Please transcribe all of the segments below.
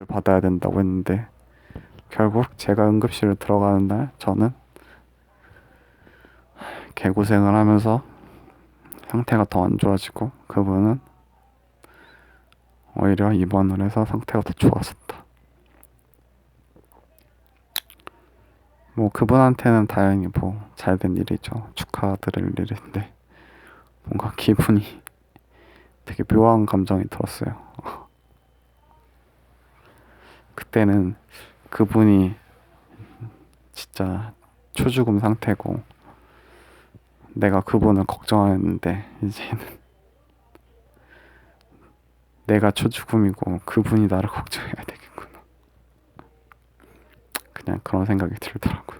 받아야 된다고 했는데 결국 제가 응급실을 들어가는 날 저는 개고생을 하면서 상태가 더 안 좋아지고 그분은 오히려 입원을 해서 상태가 더 좋아졌다. 뭐 그분한테는 다행히 뭐 잘된 일이죠. 축하드릴 일인데 뭔가 기분이 되게 묘한 감정이 들었어요. 그때는 그분이 진짜 초죽음 상태고 내가 그분을 걱정했는데 이제는 내가 초죽음이고 그분이 나를 걱정해야 되겠구나. 그냥 그런 생각이 들더라고요.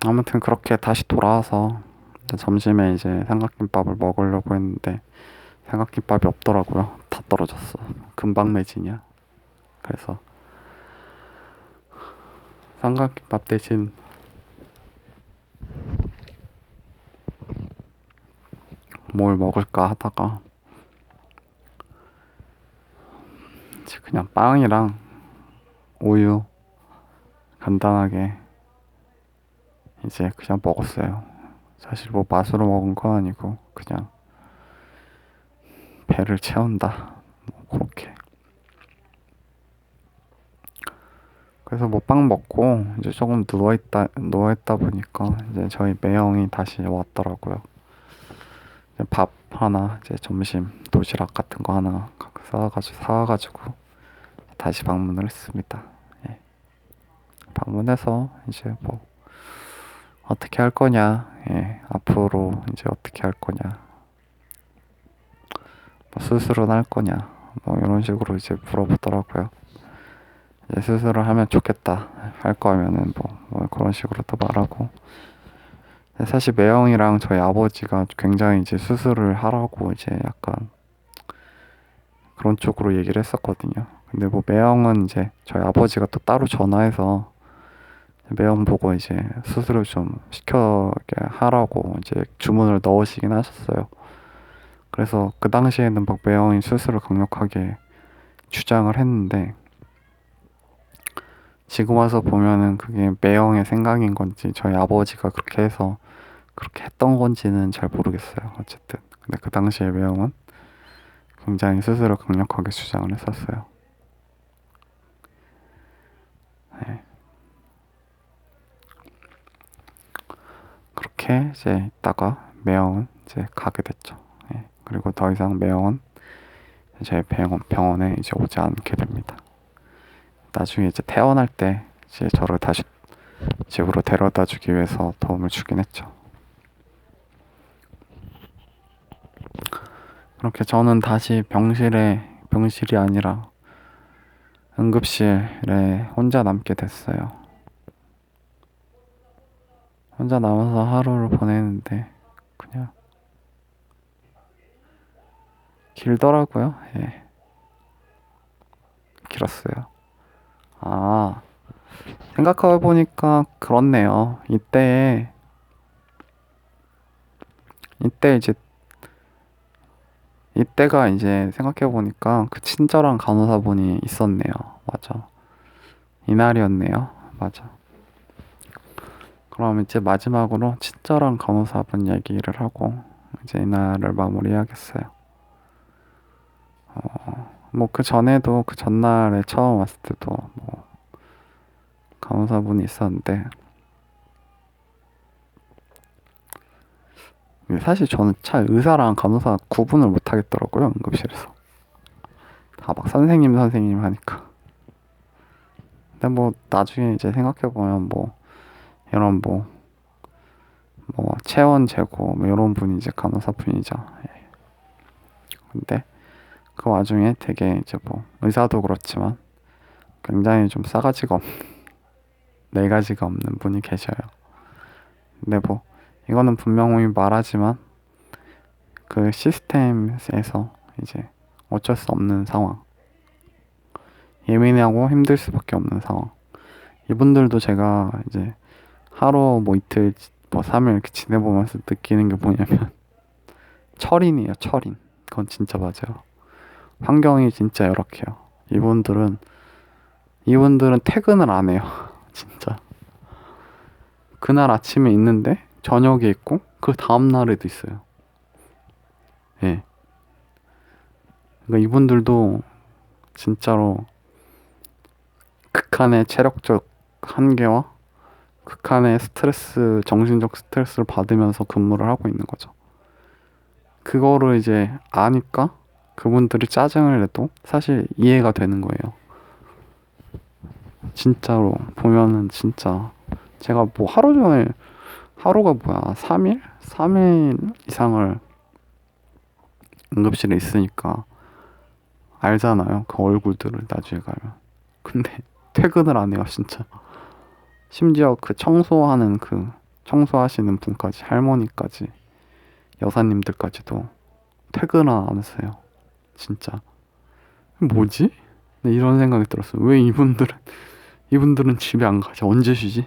아무튼 그렇게 다시 돌아와서 점심에 이제 삼각김밥을 먹으려고 했는데 삼각김밥이 없더라고요. 다 떨어졌어. 금방 매진이야. 그래서 삼각김밥 대신 뭘 먹을까 하다가 이제 그냥 빵이랑 우유 간단하게 이제 그냥 먹었어요. 사실 뭐 맛으로 먹은 건 아니고 그냥 배를 채운다. 뭐 그렇게. 그래서 뭐 빵 먹고 이제 조금 누워있다 보니까 이제 저희 매형이 다시 왔더라고요. 이제 밥 하나, 이제 점심 도시락 같은 거 하나 사와가지고 다시 방문을 했습니다. 예. 방문해서 이제 뭐 어떻게 할 거냐, 예. 앞으로 이제 어떻게 할 거냐, 뭐 수술은 할 거냐, 뭐 이런 식으로 이제 물어보더라고요. 이제 수술을 하면 좋겠다. 할 거면은 뭐 그런 식으로 또 말하고. 사실 매형이랑 저희 아버지가 굉장히 이제 수술을 하라고 이제 약간 그런 쪽으로 얘기를 했었거든요. 근데 뭐 매형은 이제 저희 아버지가 또 따로 전화해서 매형 보고 이제 수술을 좀 시켜게 하라고 이제 주문을 넣으시긴 하셨어요. 그래서 그 당시에는 막 매형이 수술을 강력하게 주장을 했는데 지금 와서 보면은 그게 매형의 생각인 건지 저희 아버지가 그렇게 해서 그렇게 했던 건지는 잘 모르겠어요. 어쨌든 근데 그 당시에 매형은 굉장히 스스로 강력하게 주장을 했었어요. 네. 그렇게 이제 있다가 매형은 이제 가게 됐죠. 네. 그리고 더 이상 매형은 제 병원에 이제 오지 않게 됩니다. 나중에 이제 퇴원할 때 이제 저를 다시 집으로 데려다 주기 위해서 도움을 주긴 했죠. 그렇게 저는 다시 병실이 아니라 응급실에 혼자 남게 됐어요. 혼자 남아서 하루를 보내는데 그냥 길더라고요. 예, 길었어요. 아, 생각해보니까 그렇네요. 이때 이제 이때가 이제 생각해보니까 그 친절한 간호사분이 있었네요. 맞아. 이날이었네요. 맞아. 그럼 이제 마지막으로 친절한 간호사분 얘기를 하고 이제 이날을 마무리해야겠어요. 뭐 그 전에도 그 전날에 처음 왔을 때도 뭐 간호사분이 있었는데 사실 저는 잘 의사랑 간호사 구분을 못 하겠더라고요. 응급실에서 다 막 선생님 하니까. 근데 뭐 나중에 이제 생각해보면 뭐 이런 뭐 체온 재고 뭐 이런 분이 이제 간호사분이죠. 예. 근데 그 와중에 되게 이제 뭐 의사도 그렇지만 굉장히 좀 싸가지가 없는 네 가지가 없는 분이 계셔요. 근데 뭐 이거는 분명히 말하지만 그 시스템에서 이제 어쩔 수 없는 상황, 예민하고 힘들 수밖에 없는 상황. 이분들도 제가 이제 하루 뭐 이틀 뭐 3일 이렇게 지내보면서 느끼는 게 뭐냐면 철인이에요. 철인. 그건 진짜 맞아요. 환경이 진짜 열악해요. 이분들은 퇴근을 안 해요. 진짜. 그날 아침에 있는데 저녁에 있고 그 다음 날에도 있어요. 예. 그러니까 이분들도 진짜로 극한의 체력적 한계와 극한의 스트레스, 정신적 스트레스를 받으면서 근무를 하고 있는 거죠. 그거를 이제 아니까 그분들이 짜증을 내도 사실 이해가 되는 거예요. 진짜로 보면은 진짜 제가 뭐 하루 종일 하루가 뭐야 3일? 3일 이상을 응급실에 있으니까 알잖아요. 그 얼굴들을 나중에 가면. 근데 퇴근을 안 해요, 진짜. 심지어 그 청소하시는 분까지, 할머니까지, 여사님들까지도 퇴근을 안 했어요. 진짜. 뭐지? 네, 이런 생각이 들었어요. 왜 이분들은 집에 안 가지? 언제 쉬지?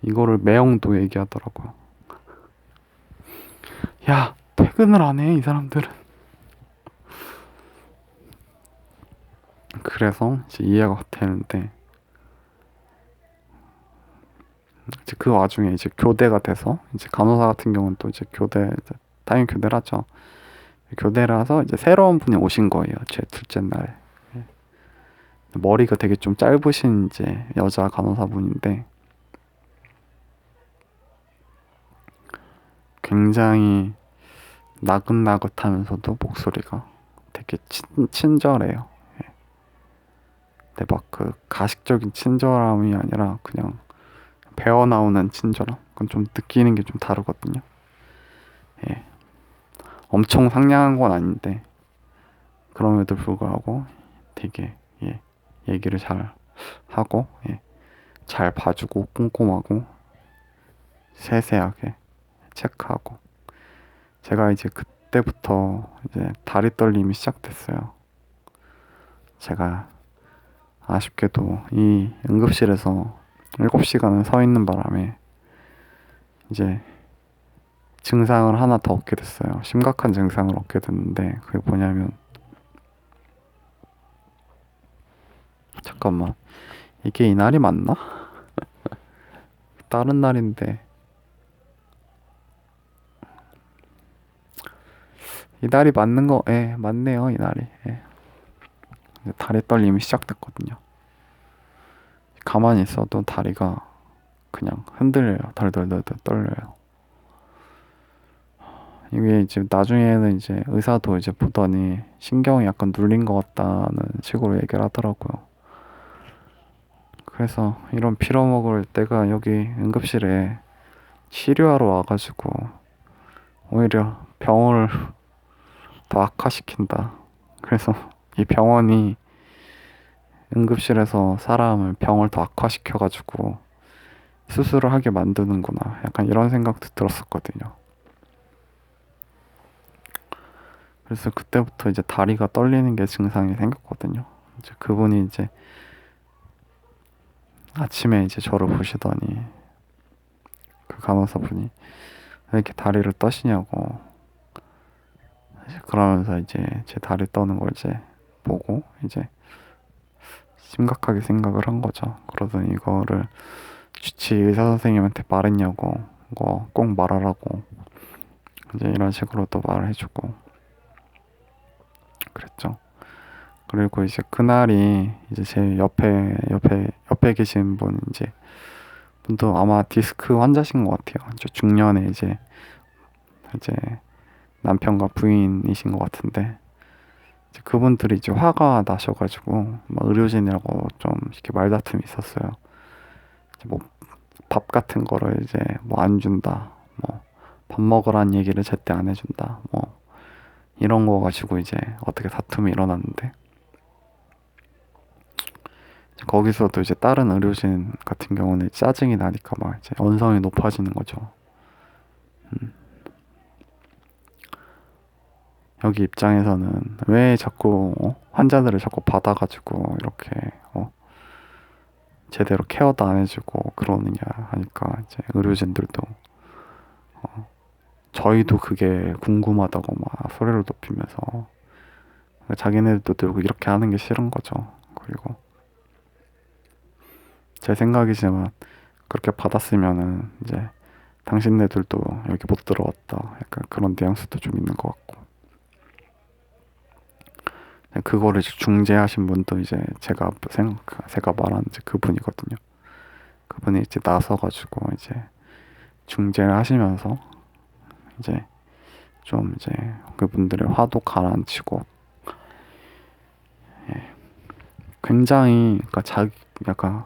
이거를 매형도 얘기하더라고요. 야, 퇴근을 안 해, 이 사람들은. 그래서 이제 이해가 되는데, 이제 그 와중에 이제 교대가 돼서, 이제 간호사 같은 경우는 또 이제 당연히 교대를 하죠. 교대라서 이제 새로운 분이 오신 거예요. 제 둘째 날에. 머리가 되게 좀 짧으신 이제 여자 간호사분인데, 굉장히 나긋나긋하면서도 목소리가 되게 친절해요. 근데 막 그 가식적인 친절함이 아니라 그냥 배어 나오는 친절함. 그건 좀 느끼는 게 좀 다르거든요. 예. 엄청 상냥한 건 아닌데 그럼에도 불구하고 되게 얘기를 잘 하고 잘 봐주고 꼼꼼하고 세세하게 체크하고 제가 이제 그때부터 이제 다리 떨림이 시작됐어요. 제가 아쉽게도 이 응급실에서 7시간을 서 있는 바람에 이제 증상을 하나 더 얻게 됐어요. 심각한 증상을 얻게 됐는데 그게 뭐냐면 잠깐만 이게 이 날이 맞나? 다른 날인데 이 날이 맞는 거, 맞네요 이 날이. 다리 떨림이 시작됐거든요. 가만히 있어도 다리가 그냥 흔들려요. 덜덜덜덜 떨려요. 이게 이제 나중에는 이제 의사도 이제 보더니 신경이 약간 눌린 것 같다는 식으로 얘기를 하더라고요. 그래서 이런 빌어먹을 때가 여기 응급실에 치료하러 와가지고 오히려 병을 더 악화시킨다. 그래서 이 병원이 응급실에서 사람을 병을 더 악화시켜가지고 수술을 하게 만드는구나. 약간 이런 생각도 들었었거든요. 그래서 그때부터 이제 다리가 떨리는 게 증상이 생겼거든요. 이제 그분이 이제 아침에 이제 저를 보시더니 그 간호사분이 왜 이렇게 다리를 떠시냐고 그러면서 이제 제 다리 떠는 걸 이제 보고 이제 심각하게 생각을 한 거죠. 그러더니 이거를 주치 의사 선생님한테 말했냐고 이거 꼭 말하라고 이제 이런 식으로 또 말을 해주고 그랬죠. 그리고 이제 그날이 이제 제 옆에 계신 분 이제 분도 아마 디스크 환자신 것 같아요. 이제 중년에 이제 남편과 부인이신 것 같은데 이제 그분들이 이제 화가 나셔가지고 막 의료진이라고 좀 이렇게 말다툼이 있었어요. 이제 뭐 밥 같은 거를 이제 뭐 안 준다, 뭐 밥 먹으라는 얘기를 제때 안 해준다, 뭐 이런 거 가지고 이제 어떻게 다툼이 일어났는데 거기서도 이제 다른 의료진 같은 경우는 짜증이 나니까 막 이제 언성이 높아지는 거죠. 여기 입장에서는 왜 자꾸 환자들을 자꾸 받아가지고 이렇게 제대로 케어도 안 해주고 그러느냐 하니까 이제 의료진들도 저희도 그게 궁금하다고 막 소리를 높이면서 자기네들도 들고 이렇게 하는 게 싫은 거죠. 그리고 제 생각이지만 그렇게 받았으면은 이제 당신네들도 여기 못 들어왔다. 약간 그런 뉘앙스도 좀 있는 것 같고. 그거를 중재하신 분도 이제 제가 말한 이제 그분이거든요. 그분이 이제 나서가지고 이제 중재를 하시면서 이제 좀 이제 그분들의 화도 가라앉히고 굉장히 그러니까 자기 약간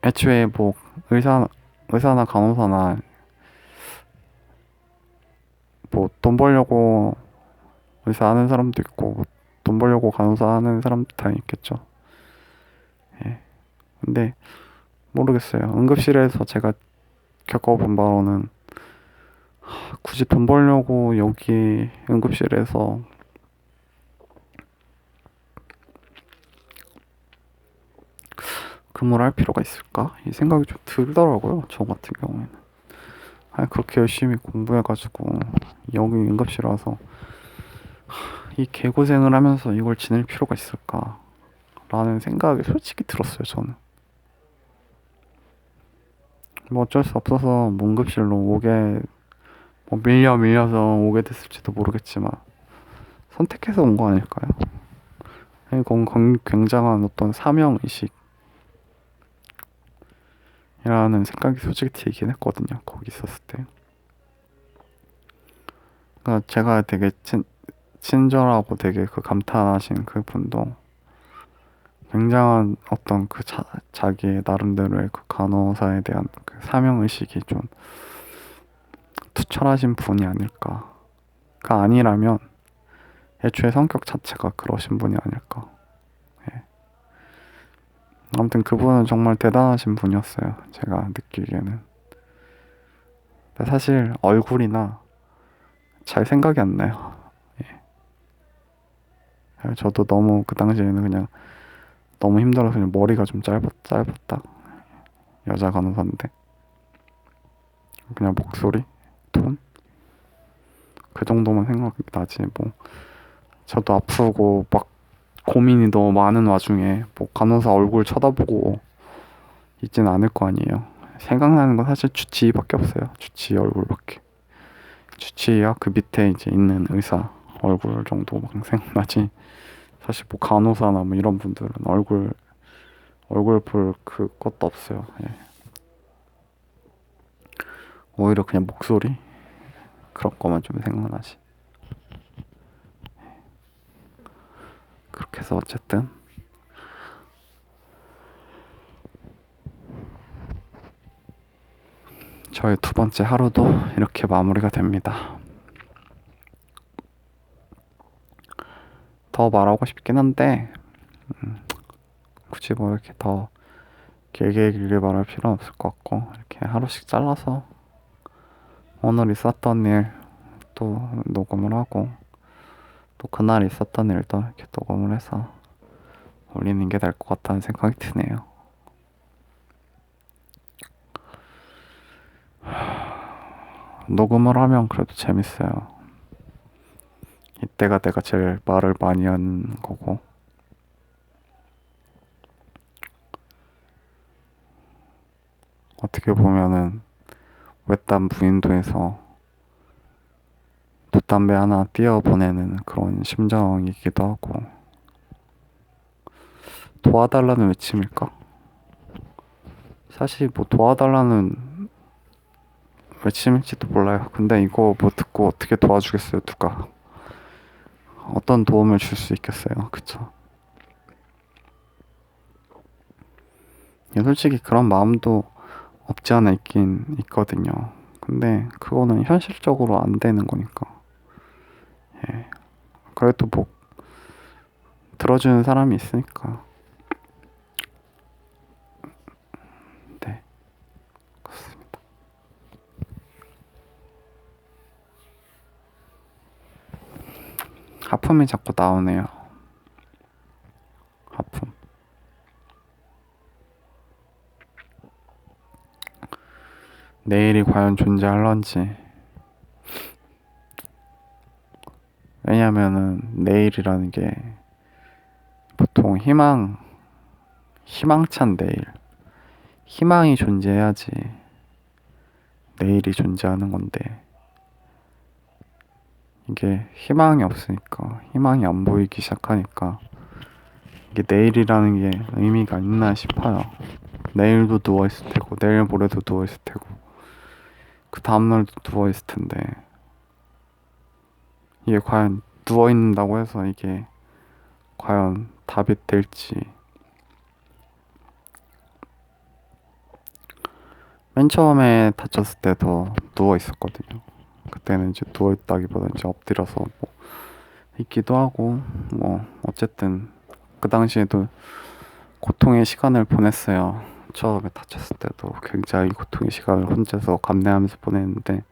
애초에 뭐 의사나 간호사나 뭐 돈 벌려고 의사 하는 사람도 있고 뭐돈 벌려고 간호사 하는 사람도 다 있겠죠. 예. 근데 모르겠어요. 응급실에서 제가 겪어본 바로는 굳이 돈 벌려고 여기 응급실에서 근무를 할 필요가 있을까? 이 생각이 좀 들더라고요. 저 같은 경우에는. 아니, 그렇게 열심히 공부해가지고 여기 응급실 와서 이 개고생을 하면서 이걸 지낼 필요가 있을까? 라는 생각이 솔직히 들었어요, 저는. 뭐 어쩔 수 없어서 뭐 응급실로 오게, 뭐 밀려서 오게 됐을지도 모르겠지만 선택해서 온 거 아닐까요? 이건 굉장한 어떤 사명의식이라는 생각이 솔직히 들긴 했거든요, 거기 있었을 때. 그러니까 제가 되게 친절하고 되게 그 감탄하신 그 분도 굉장한 어떤 그 자기의 나름대로의 그 간호사에 대한 그 사명의식이 좀 투철하신 분이 아닐까. 가 아니라면 애초에 성격 자체가 그러신 분이 아닐까. 예. 아무튼 그분은 정말 대단하신 분이었어요. 제가 느끼기에는. 사실 얼굴이나 잘 생각이 안 나요. 예. 저도 너무 그 당시에는 그냥 너무 힘들어서 그냥 머리가 좀 짧았다. 여자 간호사인데. 그냥 목소리, 톤? 그 정도만 생각이 나지, 뭐. 저도 아프고 막 고민이 너무 많은 와중에 뭐 간호사 얼굴 쳐다보고 있지는 않을 거 아니에요. 생각나는 건 사실 주치의밖에 없어요. 주치의 얼굴밖에. 주치의와 그 밑에 이제 있는 의사 얼굴 정도만 생각나지. 사실 뭐 간호사나 뭐 이런 분들은 얼굴 볼 그것도 없어요. 예. 오히려 그냥 목소리 그런 거만 좀 생각나지. 그렇게 해서 어쨌든 저의 두 번째 하루도 이렇게 마무리가 됩니다. 더 말하고 싶긴 한데 굳이 뭐 이렇게 더 길게 말할 필요는 없을 것 같고 이렇게 하루씩 잘라서 오늘 있었던 일 또 녹음을 하고 또 그날 있었던 일도 이렇게 녹음을 해서 올리는 게 될 것 같다는 생각이 드네요. 녹음을 하면 그래도 재밌어요. 이때가 내가 제일 말을 많이 하는 거고 어떻게 보면은 외딴 무인도에서 돛담배 하나 띄어보내는 그런 심정이기도 하고 도와달라는 외침일까? 사실 뭐 도와달라는 외침일지도 몰라요. 근데 이거 뭐 듣고 어떻게 도와주겠어요, 누가? 어떤 도움을 줄 수 있겠어요, 그쵸? 솔직히 그런 마음도 없지 않아 있긴 있거든요. 근데 그거는 현실적으로 안 되는 거니까. 예. 그래도 뭐 들어주는 사람이 있으니까. 네, 그렇습니다. 하품이 자꾸 나오네요. 하품. 내일이 과연 존재할런지. 왜냐면은 내일이라는 게 보통 희망찬 내일, 희망이 존재해야지 내일이 존재하는 건데, 이게 희망이 없으니까, 희망이 안 보이기 시작하니까 이게 내일이라는 게 의미가 있나 싶어요. 내일도 누워있을 테고, 내일 모레도 누워있을 테고, 그 다음날도 누워있을 텐데, 이게 과연 누워있는다고 해서 이게 과연 답이 될지. 맨 처음에 다쳤을 때도 누워있었거든요. 그때는 이제 누워있다기보다 이제 엎드려서 뭐 있기도 하고, 뭐 어쨌든 그 당시에도 고통의 시간을 보냈어요. 처음에 다쳤을 때도 굉장히 고통의 시간을 혼자서 감내하면서 보냈는데,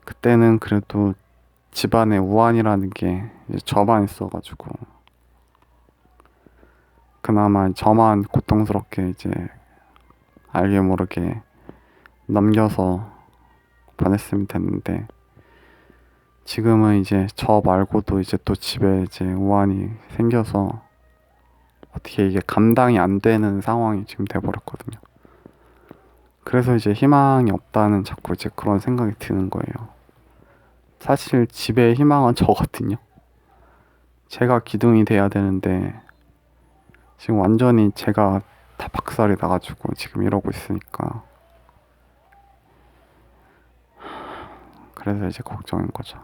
그때는 그래도 집안에 우환이라는 게 이제 저만 있어가지고 그나마 저만 고통스럽게 이제 알게 모르게 넘겨서 보냈으면 됐는데, 지금은 이제 저 말고도 이제 또 집에 이제 우환이 생겨서 어떻게 이게 감당이 안 되는 상황이 지금 돼버렸거든요. 그래서 이제 희망이 없다는 자꾸 이제 그런 생각이 드는 거예요. 사실 집의 희망은 저거든요. 제가 기둥이 돼야 되는데 지금 완전히 제가 다 박살이 나가지고 지금 이러고 있으니까, 그래서 이제 걱정인 거죠.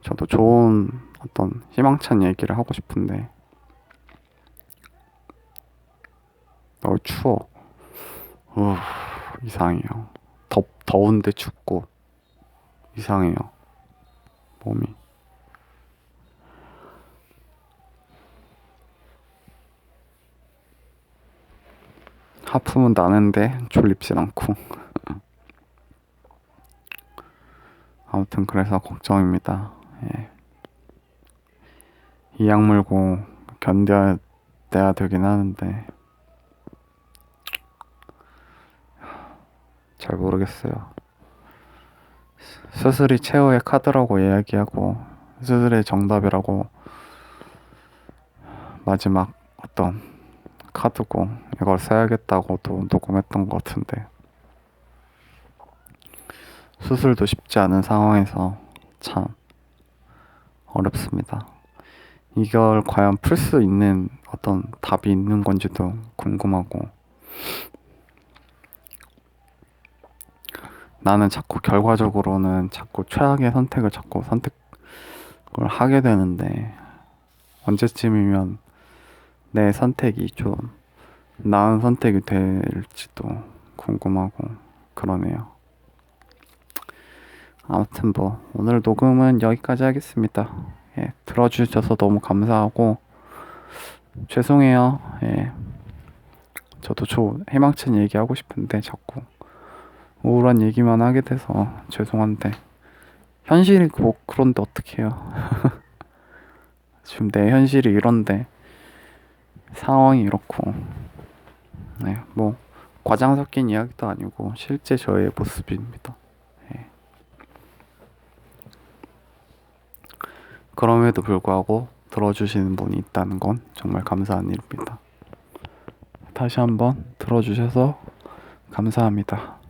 저도 좋은 어떤 희망찬 얘기를 하고 싶은데 너무 추워. 이상해요. 더운데 춥고 이상해요, 몸이. 하품은 나는데 졸립진 않고. 아무튼 그래서 걱정입니다. 예. 이 약물고 견뎌야 되긴 하는데 잘 모르겠어요. 수술이 최후의 카드라고 이야기하고, 수술의 정답이라고 마지막 어떤 카드고, 이걸 써야겠다고도 녹음했던 것 같은데, 수술도 쉽지 않은 상황에서 참 어렵습니다. 이걸 과연 풀 수 있는 어떤 답이 있는 건지도 궁금하고, 나는 자꾸 결과적으로는 자꾸 최악의 선택을 하게 되는데, 언제쯤이면 내 선택이 좀 나은 선택이 될지도 궁금하고 그러네요. 아무튼 뭐 오늘 녹음은 여기까지 하겠습니다. 예, 들어주셔서 너무 감사하고 죄송해요. 예, 저도 희망찬 얘기하고 싶은데 자꾸 우울한 얘기만 하게 돼서 죄송한데, 현실이 뭐 그런데 어떡해요. 지금 내 현실이 이런데 상황이 이렇고, 네, 뭐 과장 섞인 이야기도 아니고 실제 저의 모습입니다. 예. 그럼에도 불구하고 들어주시는 분이 있다는 건 정말 감사한 일입니다. 다시 한번 들어주셔서 감사합니다.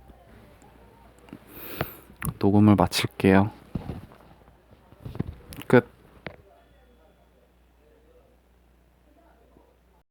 녹음을 마칠게요.